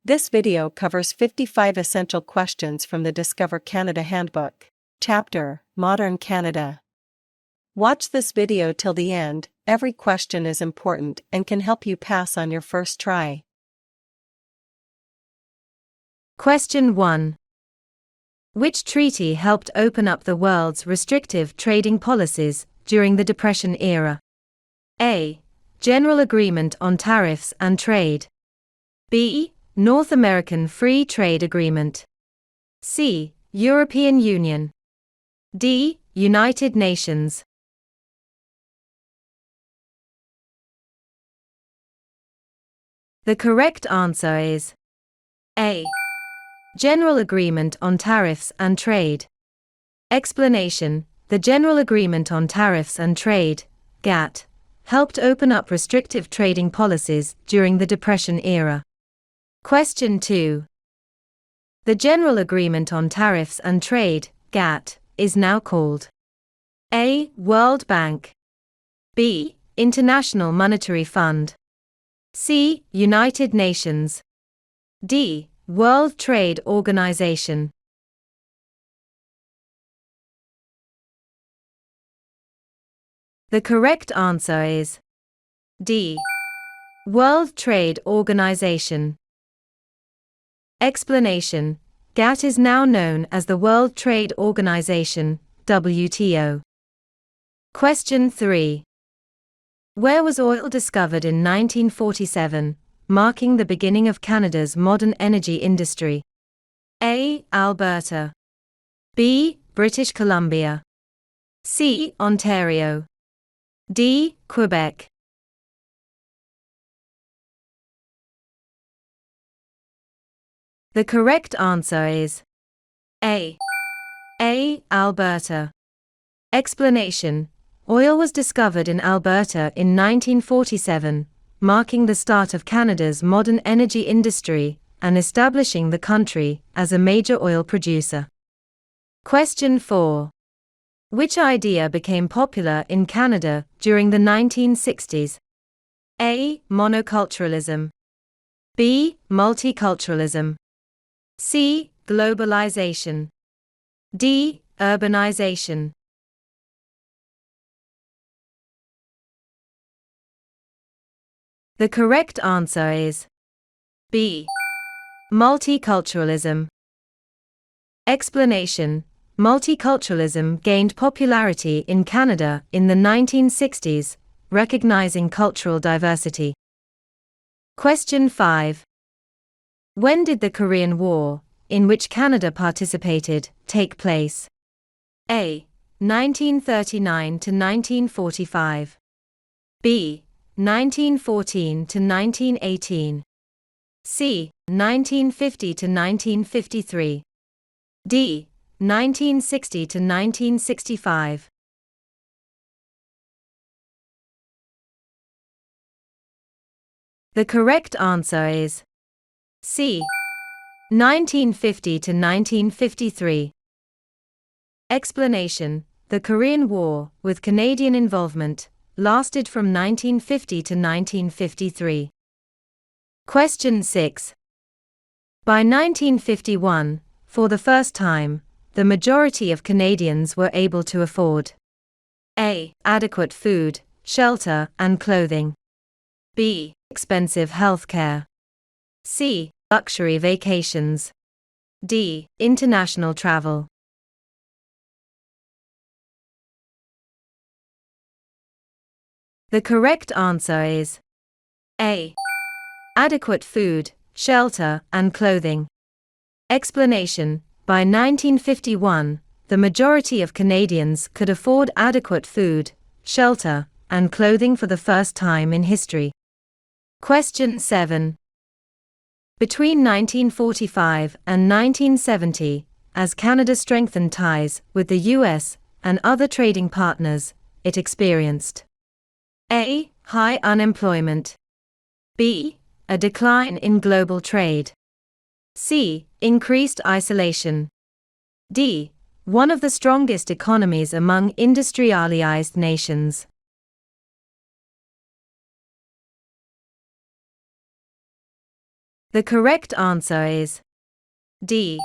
This video covers 55 essential questions from the Discover Canada Handbook. Chapter: Modern Canada. Watch this video till the end. Every question is important and can help you pass on your first try. Question 1. Which treaty helped open up the world's restrictive trading policies during the Depression era? A. General Agreement on Tariffs and Trade. B. North American Free Trade Agreement. C. European Union. D. United Nations. The correct answer is A. General Agreement on Tariffs and Trade. Explanation: the General Agreement on Tariffs and Trade, GATT, helped open up restrictive trading policies during the Depression era. Question 2. The General Agreement on Tariffs and Trade, GATT, is now called A. World Bank. B. International Monetary Fund. C. United Nations. D. World Trade Organization. The correct answer is D. World Trade Organization. Explanation: GATT is now known as the World Trade Organization, WTO. Question 3. Where was oil discovered in 1947, marking the beginning of Canada's modern energy industry? A. Alberta. B. British Columbia. C. Ontario. D. Quebec. The correct answer is A. Alberta. Explanation: oil was discovered in Alberta in 1947, marking the start of Canada's modern energy industry and establishing the country as a major oil producer. Question 4. Which idea became popular in Canada during the 1960s? A. Monoculturalism. B. Multiculturalism. C. Globalization. D. Urbanization. The correct answer is B. Multiculturalism. Explanation: multiculturalism gained popularity in Canada in the 1960s, recognizing cultural diversity. Question 5. When did the Korean War, in which Canada participated, take place? A. 1939 to 1945. B. 1914 to 1918. C. 1950 to 1953. D. 1960 to 1965. The correct answer is C. 1950 to 1953. Explanation: the Korean War, with Canadian involvement, lasted from 1950 to 1953. Question 6. By 1951, for the first time, the majority of Canadians were able to afford A. Adequate food, shelter, and clothing. B. Expensive health care. C. Luxury vacations. D. International travel. The correct answer is A. Adequate food, shelter, and clothing. Explanation: by 1951, the majority of Canadians could afford adequate food, shelter, and clothing for the first time in history. Question 7. Between 1945 and 1970, as Canada strengthened ties with the US and other trading partners, it experienced A. High unemployment. B. A decline in global trade. C. Increased isolation. D. One of the strongest economies among industrialized nations. The correct answer is D.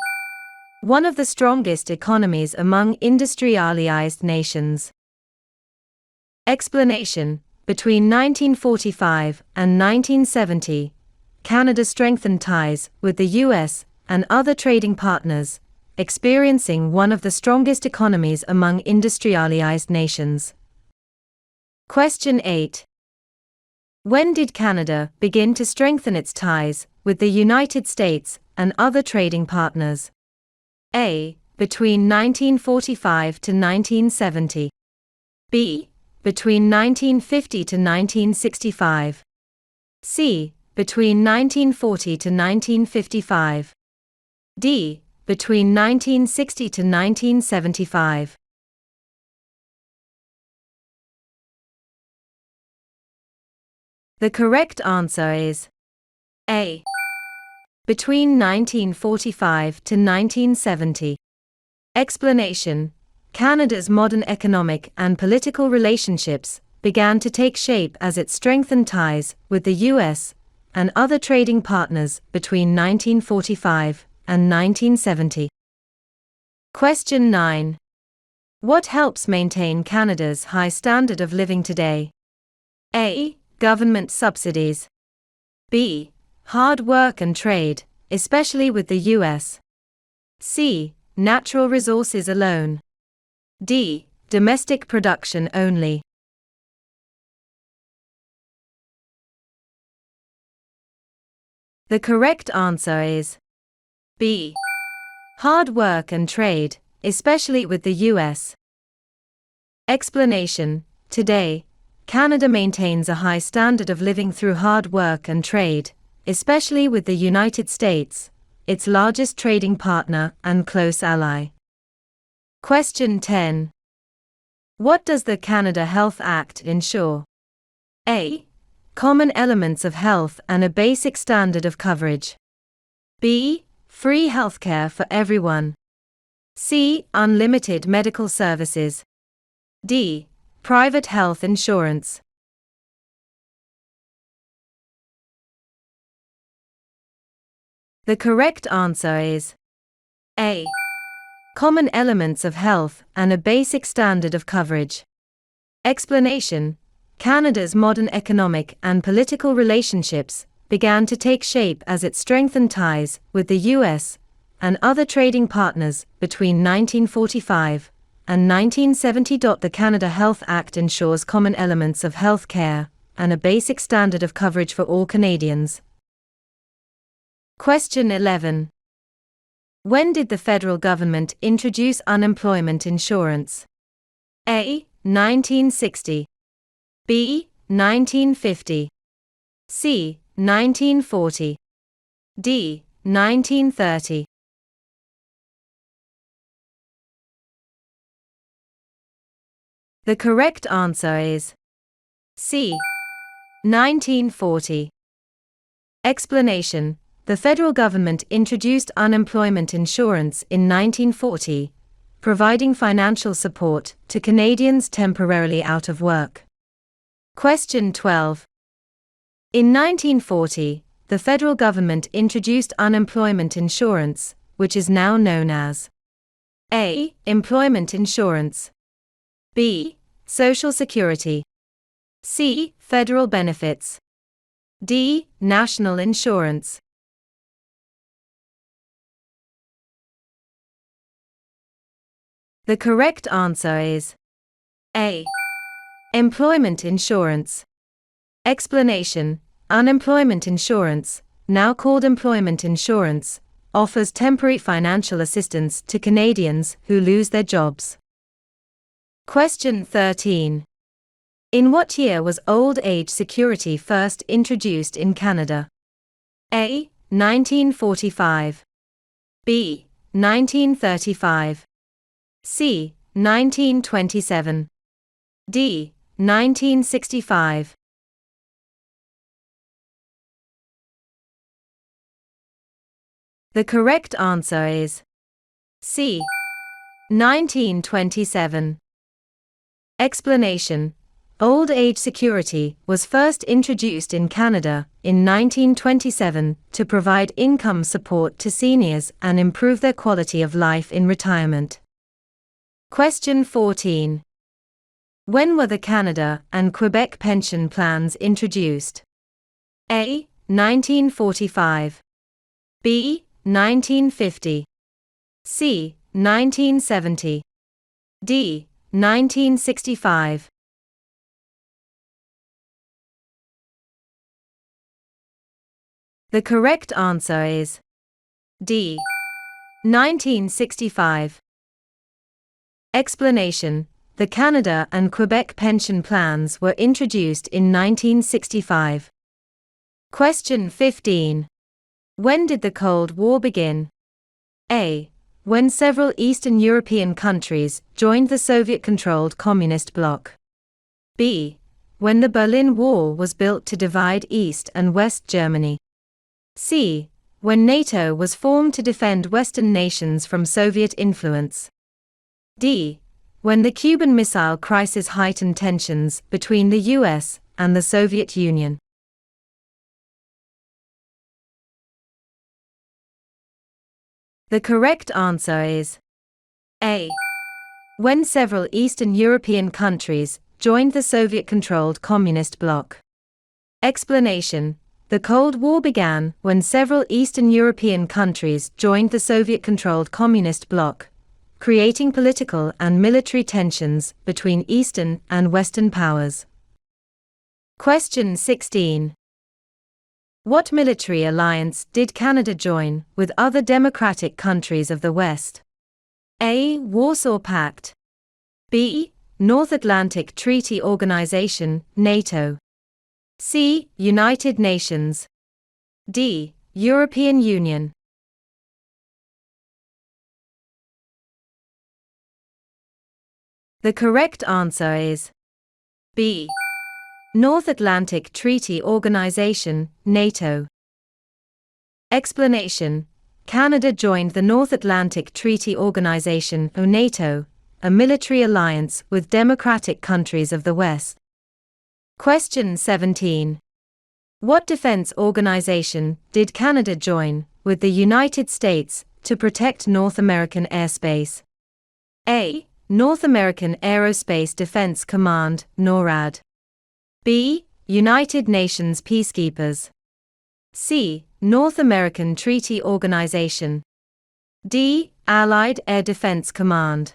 One of the strongest economies among industrialized nations. Explanation: between 1945 and 1970, Canada strengthened ties with the US and other trading partners, experiencing one of the strongest economies among industrialized nations. Question 8. When did Canada begin to strengthen its ties with the United States and other trading partners? A. Between 1945 to 1970. B. Between 1950 to 1965. C. Between 1940 to 1955. D. Between 1960 to 1975. The correct answer is A. Between 1945 to 1970. Explanation: Canada's modern economic and political relationships began to take shape as it strengthened ties with the US and other trading partners between 1945 and 1970. Question 9. What helps maintain Canada's high standard of living today? A. Government subsidies. B. Hard work and trade, especially with the US. C. Natural resources alone. D. Domestic production only. The correct answer is B. Hard work and trade, especially with the US. Explanation: today, Canada maintains a high standard of living through hard work and trade, especially with the United States, its largest trading partner and close ally. Question 10. What does the Canada Health Act ensure? A. Common elements of health and a basic standard of coverage. B. Free healthcare for everyone. C. Unlimited medical services. D. Private health insurance. The correct answer is A. Common elements of health and a basic standard of coverage. Explanation: Canada's modern economic and political relationships began to take shape as it strengthened ties with the US and other trading partners between 1945 and 1970. The Canada Health Act ensures common elements of health care and a basic standard of coverage for all Canadians. Question 11. When did the federal government introduce unemployment insurance? A. 1960. B. 1950. C. 1940. D. 1930. The correct answer is C. 1940. Explanation: the federal government introduced unemployment insurance in 1940, providing financial support to Canadians temporarily out of work. Question 12. In 1940, the federal government introduced unemployment insurance, which is now known as A. Employment insurance. B. Social Security. C. Federal benefits. D. National insurance. The correct answer is A. Employment insurance. Explanation: unemployment insurance, now called employment insurance, offers temporary financial assistance to Canadians who lose their jobs. Question 13. In what year was old age security first introduced in Canada? A. 1945. B. 1935. C. 1927. D. 1965. The correct answer is C. 1927. Explanation: Old age security was first introduced in Canada in 1927 to provide income support to seniors and improve their quality of life in retirement. Question 14. When were the Canada and Quebec pension plans introduced? A. 1945. B. 1950. C. 1970. D. 1965. The correct answer is D. 1965. Explanation: the Canada and Quebec pension plans were introduced in 1965. Question 15. When did the Cold War begin? A. When several Eastern European countries joined the Soviet-controlled Communist bloc. B. When the Berlin Wall was built to divide East and West Germany. C. When NATO was formed to defend Western nations from Soviet influence. D. When the Cuban Missile Crisis heightened tensions between the US and the Soviet Union. The correct answer is A. When several Eastern European countries joined the Soviet-controlled Communist bloc. Explanation: the Cold War began when several Eastern European countries joined the Soviet-controlled Communist bloc, creating political and military tensions between Eastern and Western powers. Question 16. What military alliance did Canada join with other democratic countries of the West? A. Warsaw Pact. B. North Atlantic Treaty Organization, NATO. C. United Nations. D. European Union. The correct answer is B. North Atlantic Treaty Organization, NATO. Explanation: Canada joined the North Atlantic Treaty Organization, or NATO, a military alliance with democratic countries of the West. Question 17. What defense organization did Canada join with the United States to protect North American airspace? A. North American Aerospace Defense Command, NORAD. B. United Nations Peacekeepers. C. North American Treaty Organization. D. Allied Air Defense Command.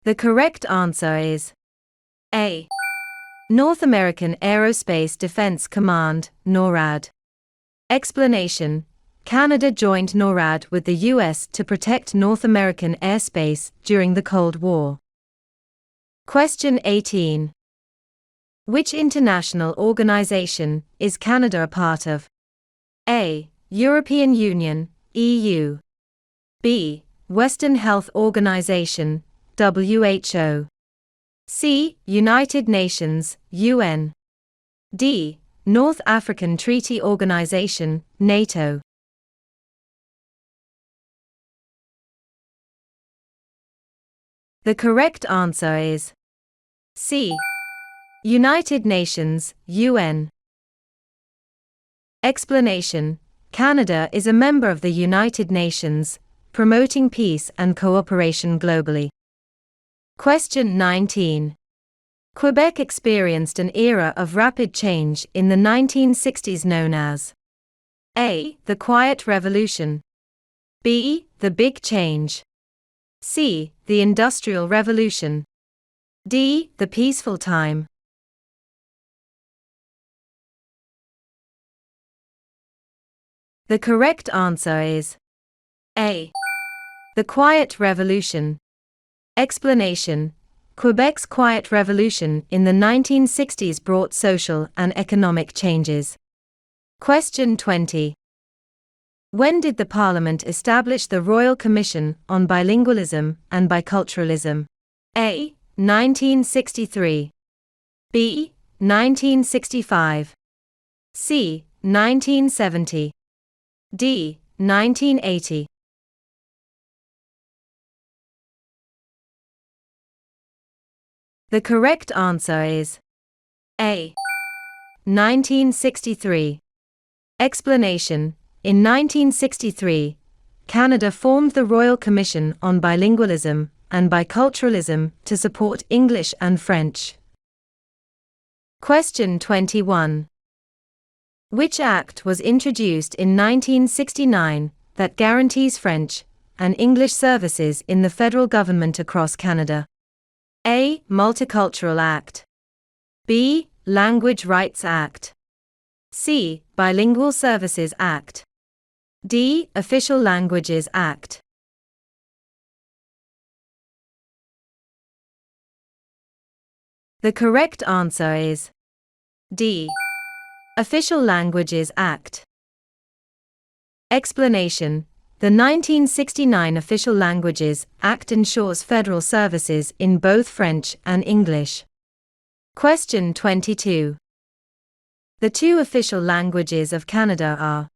The correct answer is A. North American Aerospace Defense Command, NORAD. Explanation: Canada joined NORAD with the US to protect North American airspace during the Cold War. Question 18. Which international organization is Canada a part of? A. European Union, EU. B. Western Health Organization, WHO. C. United Nations, UN. D. North African Treaty Organization, NATO. The correct answer is C. United Nations, UN. Explanation: Canada is a member of the United Nations, promoting peace and cooperation globally. Question 19. Quebec experienced an era of rapid change in the 1960s known as A. The Quiet Revolution. B. The Big Change. C. The Industrial Revolution. D. The Peaceful Time. The correct answer is A. The Quiet Revolution. Explanation: Quebec's Quiet Revolution in the 1960s brought social and economic changes. Question 20. When did the Parliament establish the Royal Commission on Bilingualism and Biculturalism? A. 1963. B. 1965. C. 1970. D. 1980. The correct answer is A. 1963. Explanation: in 1963, Canada formed the Royal Commission on Bilingualism and Biculturalism to support English and French. Question 21. Which act was introduced in 1969 that guarantees French and English services in the federal government across Canada? A. Multicultural Act. B. Language Rights Act. C. Bilingual Services Act. D. Official Languages Act. The correct answer is D. Official Languages Act. Explanation: the 1969 Official Languages Act ensures federal services in both French and English. Question 22. The two official languages of Canada are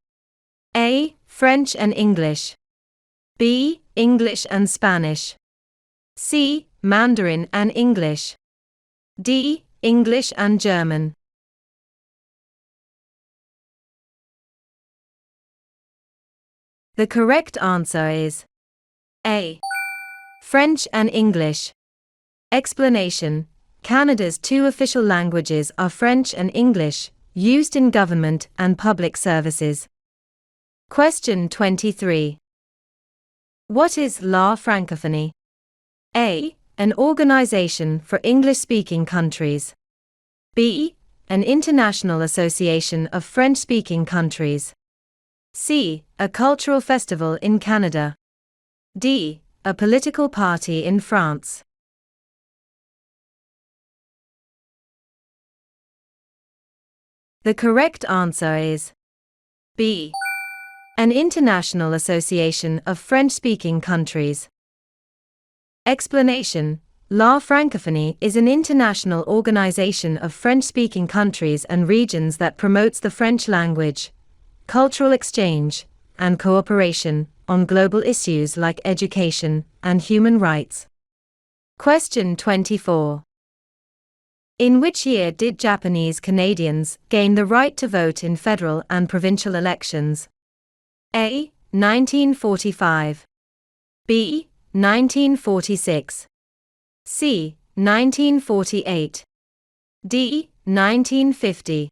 A. French and English. B. English and Spanish. C. Mandarin and English. D. English and German. The correct answer is A. French and English. Explanation: Canada's two official languages are French and English, used in government and public services. Question 23. What is La Francophonie? A. An organization for English-speaking countries. B. An international association of French-speaking countries. C. A cultural festival in Canada. D. A political party in France. The correct answer is B. An international association of French-speaking countries. Explanation: La Francophonie is an international organization of French-speaking countries and regions that promotes the French language, cultural exchange, and cooperation on global issues like education and human rights. Question 24. In which year did Japanese Canadians gain the right to vote in federal and provincial elections? A. 1945. B. 1946. C. 1948. D. 1950.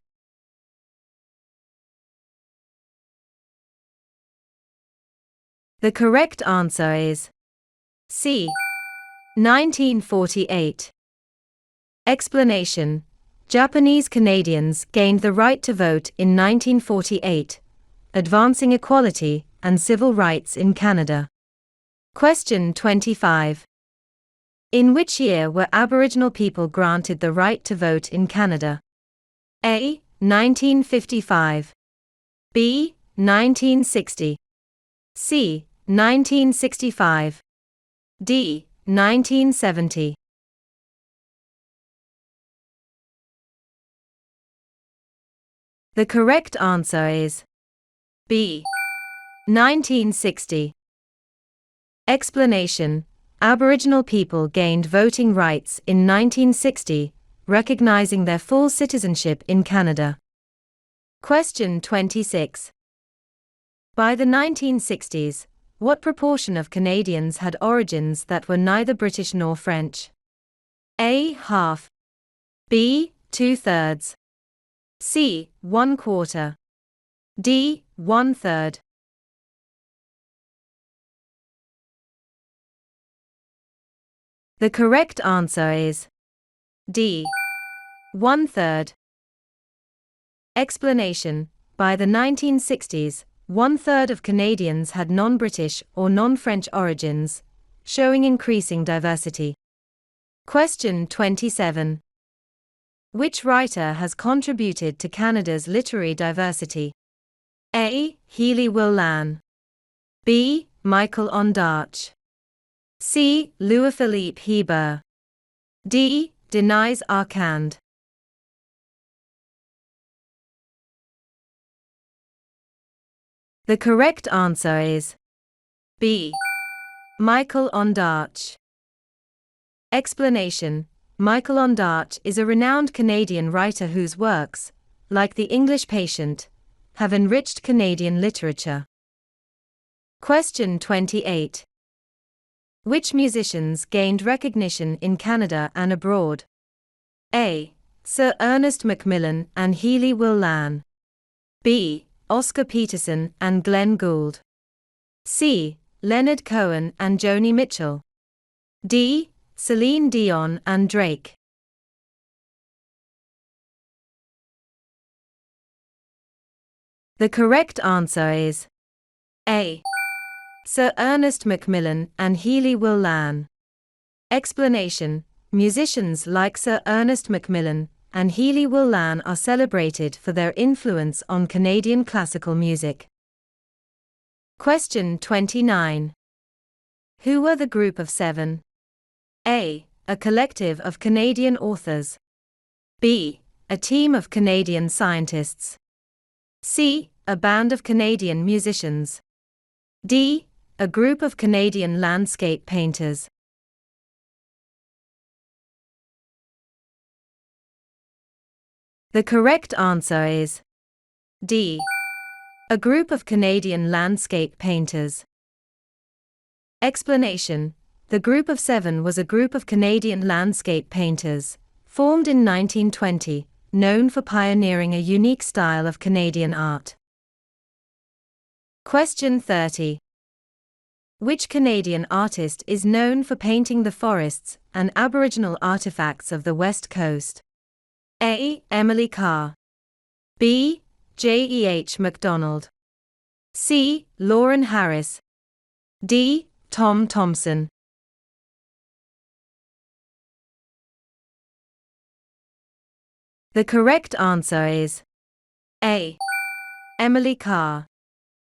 The correct answer is C. 1948. Explanation: Japanese Canadians gained the right to vote in 1948, advancing equality and civil rights in Canada. Question 25. In which year were Aboriginal people granted the right to vote in Canada? A. 1955. B. 1960. C. 1965. D. 1970. The correct answer is B. 1960. Explanation: Aboriginal people gained voting rights in 1960, recognizing their full citizenship in Canada. Question 26. By the 1960s, what proportion of Canadians had origins that were neither British nor French? A. Half. B. 2/3. C. 1/4. D. 1/3. The correct answer is D. 1/3. Explanation: by the 1960s, 1/3 of Canadians had non-British or non-French origins, showing increasing diversity. Question 27. Which writer has contributed to Canada's literary diversity? A. Healy Willan. B. Michael Ondarch. C. Louis-Philippe Hebert. D. Denise Arcand. The correct answer is B. Michael Ondarch. Explanation: Michael Ondaatje is a renowned Canadian writer whose works, like The English Patient, have enriched Canadian literature. Question 28. Which musicians gained recognition in Canada and abroad? A. Sir Ernest Macmillan and Healy Willan. B. Oscar Peterson and Glenn Gould. C. Leonard Cohen and Joni Mitchell. D. Celine Dion and Drake. The correct answer is A. Sir Ernest Macmillan and Healy Willan. Explanation: musicians like Sir Ernest Macmillan and Healy Willan are celebrated for their influence on Canadian classical music. Question 29. Who were the Group of Seven? A. A collective of Canadian authors. B. A team of Canadian scientists. C. A band of Canadian musicians. D. A group of Canadian landscape painters. The correct answer is D. A group of Canadian landscape painters. Explanation: the Group of Seven was a group of Canadian landscape painters, formed in 1920, known for pioneering a unique style of Canadian art. Question 30. Which Canadian artist is known for painting the forests and Aboriginal artifacts of the West Coast? A. Emily Carr. B. J.E.H. MacDonald. C. Lauren Harris. D. Tom Thomson. The correct answer is A. Emily Carr.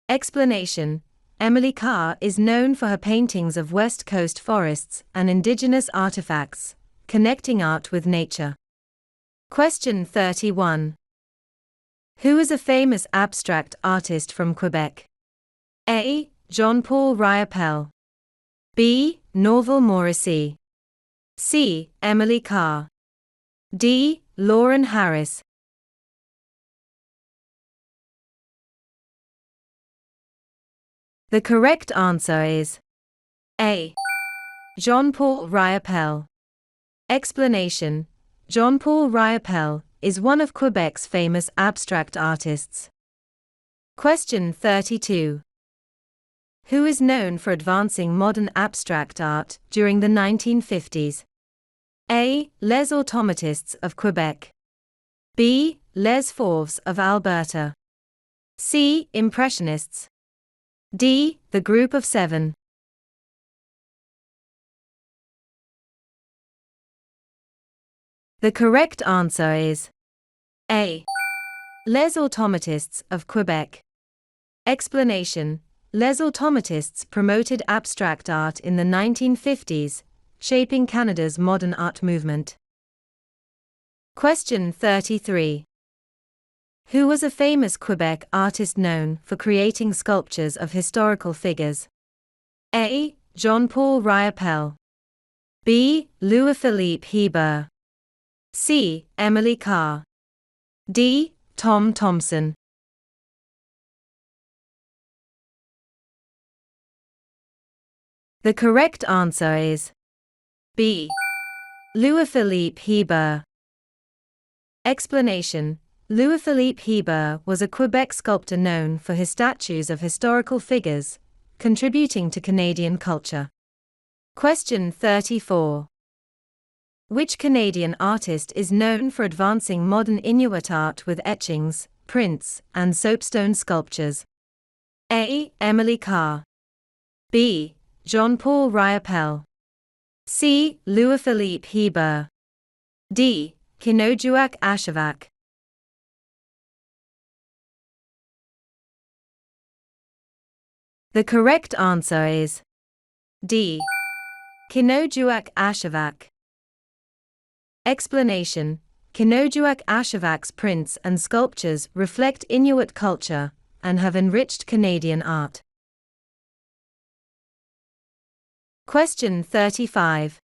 Explanation: Emily Carr is known for her paintings of West Coast forests and Indigenous artifacts, connecting art with nature. Question 31. Who is a famous abstract artist from Quebec? A. Jean-Paul Riopelle. B. Norval Morrissey. C. Emily Carr. D. Lauren Harris. The correct answer is A. Jean-Paul Riopelle. Explanation: Jean-Paul Riopelle is one of Quebec's famous abstract artists. Question 32. Who is known for advancing modern abstract art during the 1950s? A. Les Automatists of Quebec. B. Les Fauves of Alberta. C. Impressionists. D. The Group of Seven. The correct answer is A. Les Automatists of Quebec. Explanation: Les Automatists promoted abstract art in the 1950s, shaping Canada's modern art movement. Question 33. Who was a famous Quebec artist known for creating sculptures of historical figures? A. Jean-Paul Riopelle. B. Louis-Philippe Hebert. C. Emily Carr. D. Tom Thomson. The correct answer is B. Louis-Philippe Hebert. Explanation: Louis-Philippe Hebert was a Quebec sculptor known for his statues of historical figures, contributing to Canadian culture. Question 34. Which Canadian artist is known for advancing modern Inuit art with etchings, prints, and soapstone sculptures? A. Emily Carr. B. Jean-Paul Riopelle. C. Louis-Philippe Hebert. D. Kinojuak Ashevak. The correct answer is D. Kinojuak Ashevak. Explanation: Kinojuak Ashevak's prints and sculptures reflect Inuit culture and have enriched Canadian art. Question 35.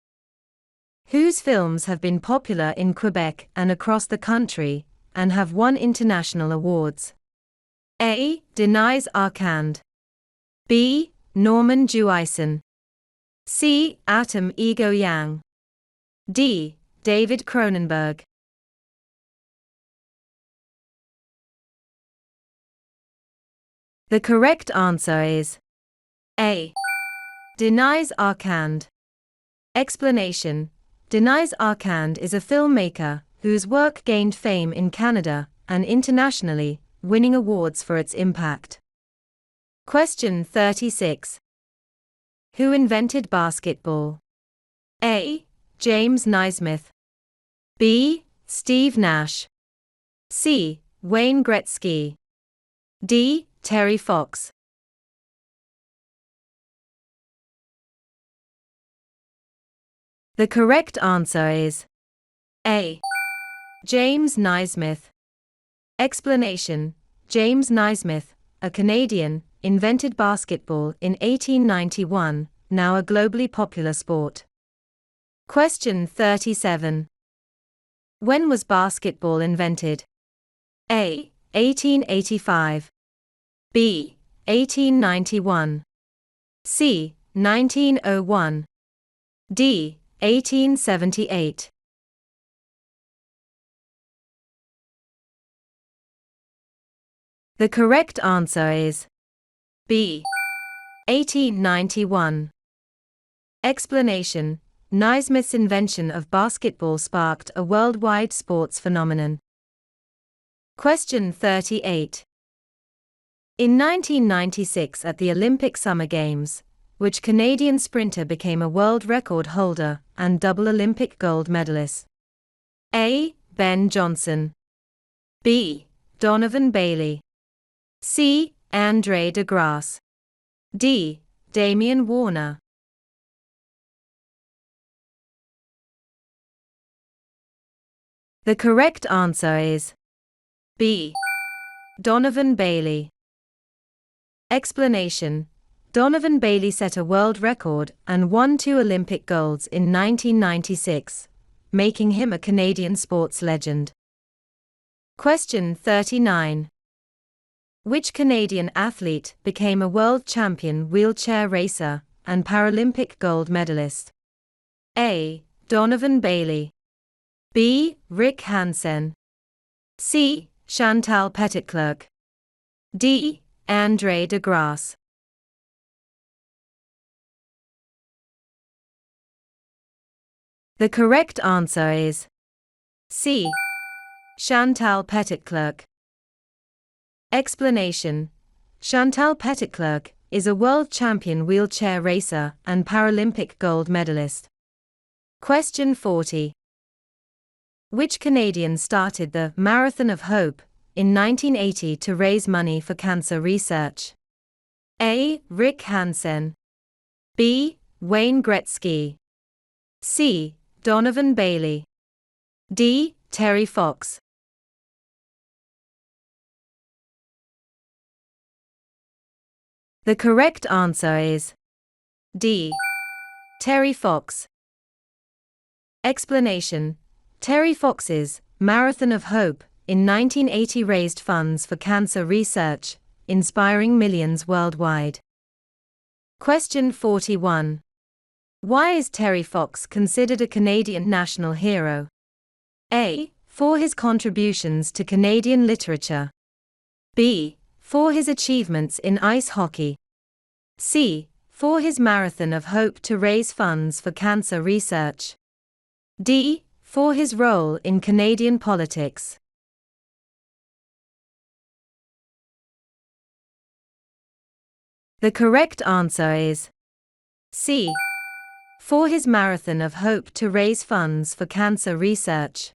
Whose films have been popular in Quebec and across the country, and have won international awards? A. Denise Arcand. B. Norman Jewison. C. Atom Ego Yang. D. David Cronenberg. The correct answer is A. Denise Arcand. Explanation: Denise Arcand is a filmmaker whose work gained fame in Canada and internationally, winning awards for its impact. Question 36. Who invented basketball? A. James Naismith. B. Steve Nash. C. Wayne Gretzky. D. Terry Fox. The correct answer is A. James Naismith. Explanation: James Naismith, a Canadian, invented basketball in 1891, now a globally popular sport. Question 37. When was basketball invented? A. 1885. B. 1891. C. 1901. D. 1878. The correct answer is B. 1891. Explanation: Naismith's invention of basketball sparked a worldwide sports phenomenon. Question 38. In 1996 at the Olympic Summer Games, which Canadian sprinter became a world record holder and double Olympic gold medalist? A. Ben Johnson. B. Donovan Bailey. C. Andre de Grasse. D. Damian Warner. The correct answer is B. Donovan Bailey. Explanation: Donovan Bailey set a world record and won 2 Olympic golds in 1996, making him a Canadian sports legend. Question 39. Which Canadian athlete became a world champion wheelchair racer and Paralympic gold medalist? A. Donovan Bailey. B. Rick Hansen. C. Chantal Petitclerc. D. Andre de Grasse. The correct answer is C. Chantal Petitclerc. Explanation: Chantal Petitclerc is a world champion wheelchair racer and Paralympic gold medalist. Question 40. Which Canadian started the Marathon of Hope in 1980 to raise money for cancer research? A. Rick Hansen. B. Wayne Gretzky. C. Donovan Bailey. D. Terry Fox. The correct answer is D. Terry Fox. Explanation: Terry Fox's Marathon of Hope in 1980 raised funds for cancer research, inspiring millions worldwide. Question 41. Why is Terry Fox considered a Canadian national hero? A. For his contributions to Canadian literature. B. For his achievements in ice hockey. C. For his Marathon of Hope to raise funds for cancer research. D. For his role in Canadian politics. The correct answer is C. For his Marathon of Hope to raise funds for cancer research.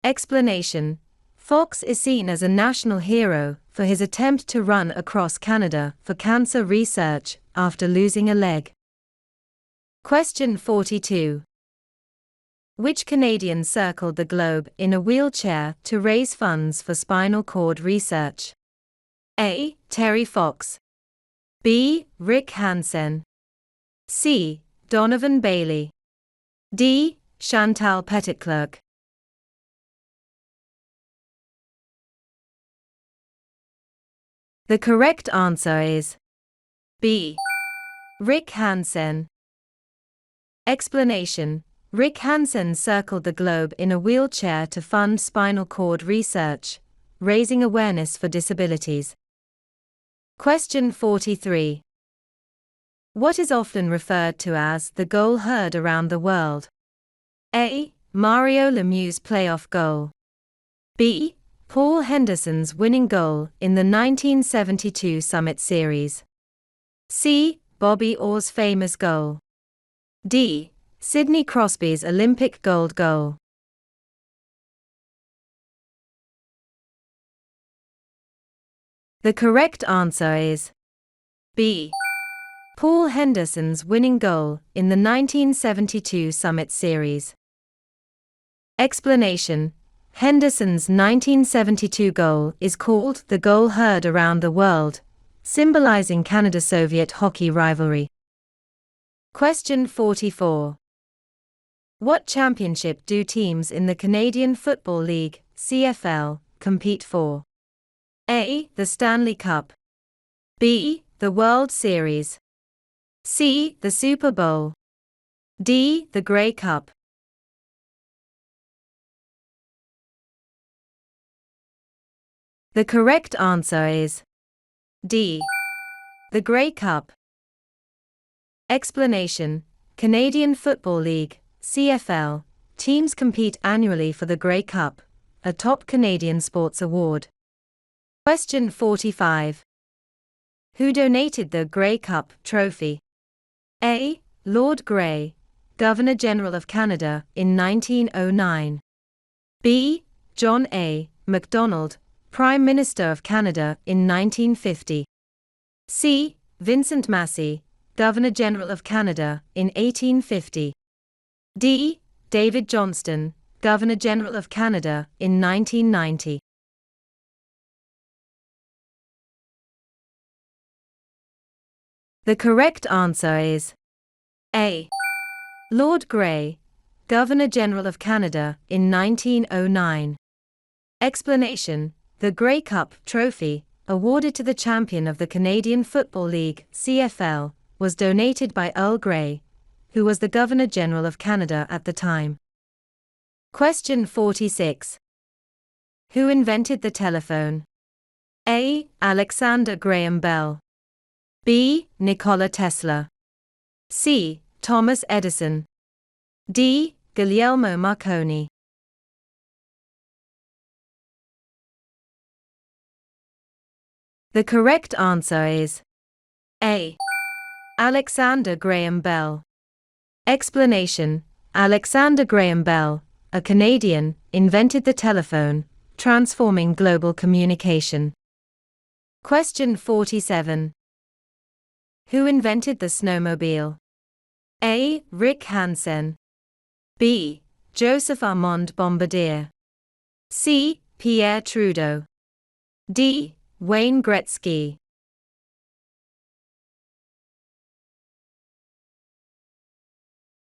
Explanation: Fox is seen as a national hero for his attempt to run across Canada for cancer research after losing a leg. Question 42. Which Canadian circled the globe in a wheelchair to raise funds for spinal cord research? A. Terry Fox. B. Rick Hansen. C. Donovan Bailey. D. Chantal Petitclerc. The correct answer is B. Rick Hansen. Explanation: Rick Hansen circled the globe in a wheelchair to fund spinal cord research, raising awareness for disabilities. Question 43. What is often referred to as the goal heard around the world? A. Mario Lemieux's playoff goal. B. Paul Henderson's winning goal in the 1972 Summit Series. C. Bobby Orr's famous goal. D. Sidney Crosby's Olympic gold goal. The correct answer is B. Paul Henderson's winning goal in the 1972 Summit Series. Explanation: Henderson's 1972 goal is called the goal heard around the world, symbolizing Canada-Soviet hockey rivalry. Question 44. What championship do teams in the Canadian Football League, CFL, compete for? A. The Stanley Cup. B. The World Series. C. The Super Bowl. D. The Grey Cup. The correct answer is D. The Grey Cup. Explanation: Canadian Football League, CFL, teams compete annually for the Grey Cup, a top Canadian sports award. Question 45. Who donated the Grey Cup trophy? A. Lord Grey, Governor-General of Canada in 1909. B. John A. Macdonald, Prime Minister of Canada in 1950. C. Vincent Massey, Governor-General of Canada in 1850. D. David Johnston, Governor-General of Canada in 1990. The correct answer is A. Lord Grey, Governor-General of Canada in 1909. Explanation: the Grey Cup trophy, awarded to the champion of the Canadian Football League, CFL, was donated by Earl Grey, who was the Governor-General of Canada at the time. Question 46. Who invented the telephone? A. Alexander Graham Bell. B. Nikola Tesla. C. Thomas Edison. D. Guglielmo Marconi. The correct answer is A. Alexander Graham Bell. Explanation: Alexander Graham Bell, a Canadian, invented the telephone, transforming global communication. Question 47. Who invented the snowmobile? A. Rick Hansen. B. Joseph Armand Bombardier. C. Pierre Trudeau. D. Wayne Gretzky.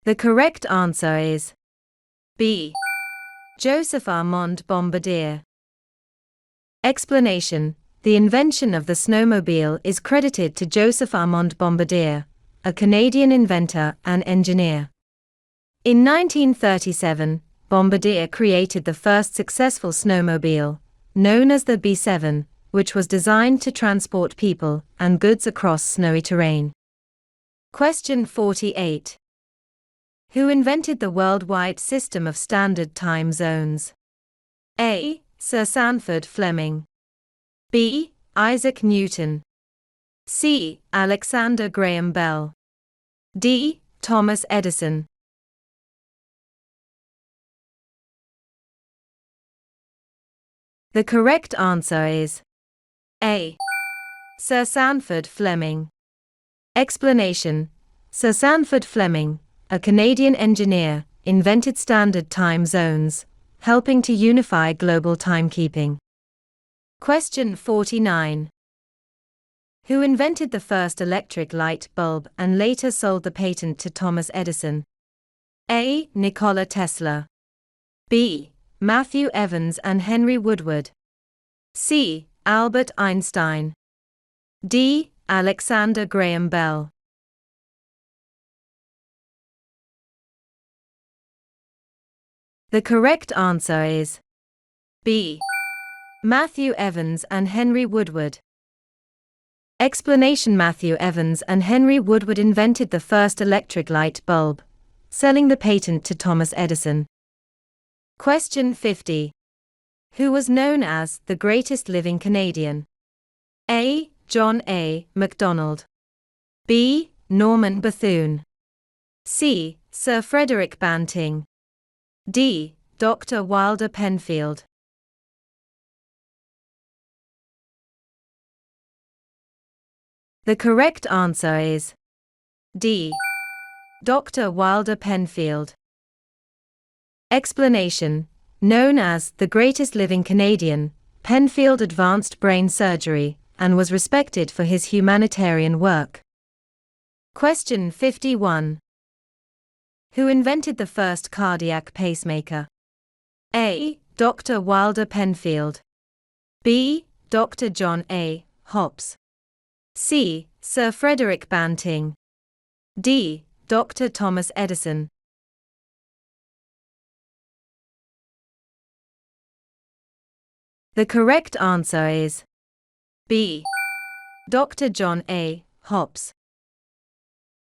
The correct answer is B. Joseph Armand Bombardier. Explanation: the invention of the snowmobile is credited to Joseph Armand Bombardier, a Canadian inventor and engineer. In 1937, Bombardier created the first successful snowmobile, known as the B7, which was designed to transport people and goods across snowy terrain. Question 48. Who invented the worldwide system of standard time zones? A. Sir Sandford Fleming. B. Isaac Newton. C. Alexander Graham Bell. D. Thomas Edison. The correct answer is A. Sir Sandford Fleming. Explanation: Sir Sandford Fleming, a Canadian engineer, invented standard time zones, helping to unify global timekeeping. Question 49. Who invented the first electric light bulb and later sold the patent to Thomas Edison? A. Nikola Tesla. B. Matthew Evans and Henry Woodward. C. Albert Einstein. D. Alexander Graham Bell. The correct answer is B. Matthew Evans and Henry Woodward. Explanation: Matthew Evans and Henry Woodward invented the first electric light bulb, selling the patent to Thomas Edison. Question 50. Who was known as the greatest living Canadian? A. John A. Macdonald. B. Norman Bethune. C. Sir Frederick Banting. D. Dr. Wilder Penfield. The correct answer is D. Dr. Wilder Penfield. Explanation: known as the greatest living Canadian, Penfield advanced brain surgery and was respected for his humanitarian work. Question 51. Who invented the first cardiac pacemaker? A. Dr. Wilder Penfield. B. Dr. John A. Hobbs. C. Sir Frederick Banting. D. Dr. Thomas Edison. The correct answer is B. Dr. John A. Hobbs.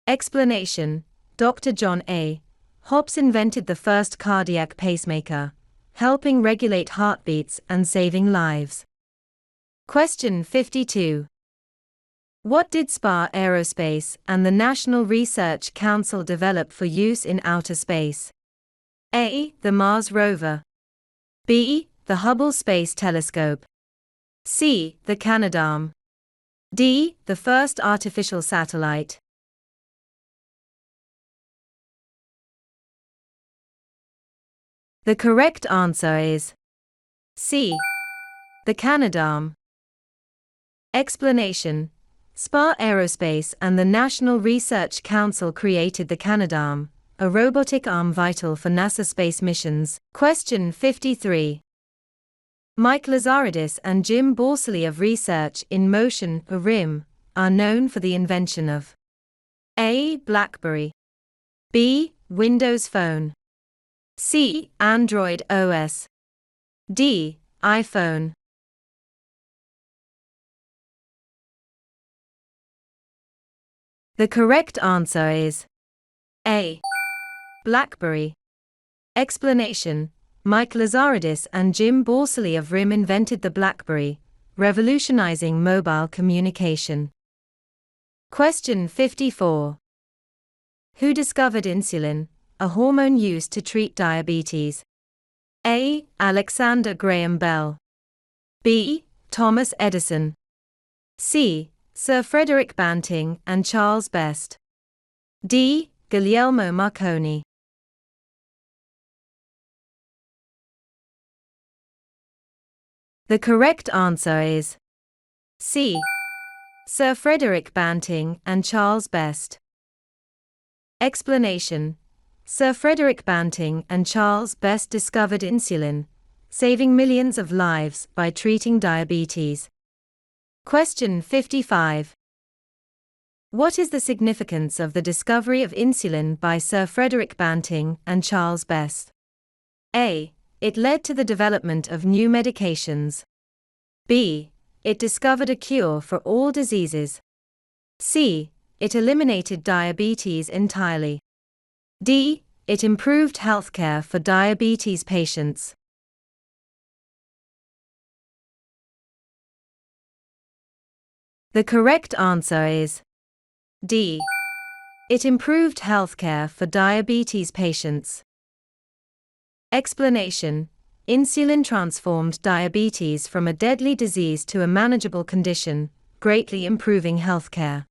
Explanation: Dr. John A. Hobbs invented the first cardiac pacemaker, helping regulate heartbeats and saving lives. Question 52. What did SPA Aerospace and the National Research Council develop for use in outer space? A. The Mars rover. B. The Hubble Space Telescope. C. The Canadarm. D. The first artificial satellite. The correct answer is C. The Canadarm. Explanation: SPA Aerospace and the National Research Council created the Canadarm, a robotic arm vital for NASA space missions. Question 53. Mike Lazaridis and Jim Borsley of Research in Motion, RIM, are known for the invention of A. BlackBerry. B. Windows Phone. C. Android OS. D. iPhone. The correct answer is A. BlackBerry. Explanation: Mike Lazaridis and Jim Borsley of RIM invented the BlackBerry, revolutionizing mobile communication. Question 54. Who discovered insulin, a hormone used to treat diabetes? A. Alexander Graham Bell. B. Thomas Edison. C. Sir Frederick Banting and Charles Best. D. Guglielmo Marconi. The correct answer is C. Sir Frederick Banting and Charles Best. Explanation: Sir Frederick Banting and Charles Best discovered insulin, saving millions of lives by treating diabetes. Question 55. What is the significance of the discovery of insulin by Sir Frederick Banting and Charles Best? A. It led to the development of new medications. B. It discovered a cure for all diseases. C. It eliminated diabetes entirely. D. It improved healthcare for diabetes patients. The correct answer is D. It improved healthcare for diabetes patients. Explanation: Insulin transformed diabetes from a deadly disease to a manageable condition, greatly improving healthcare.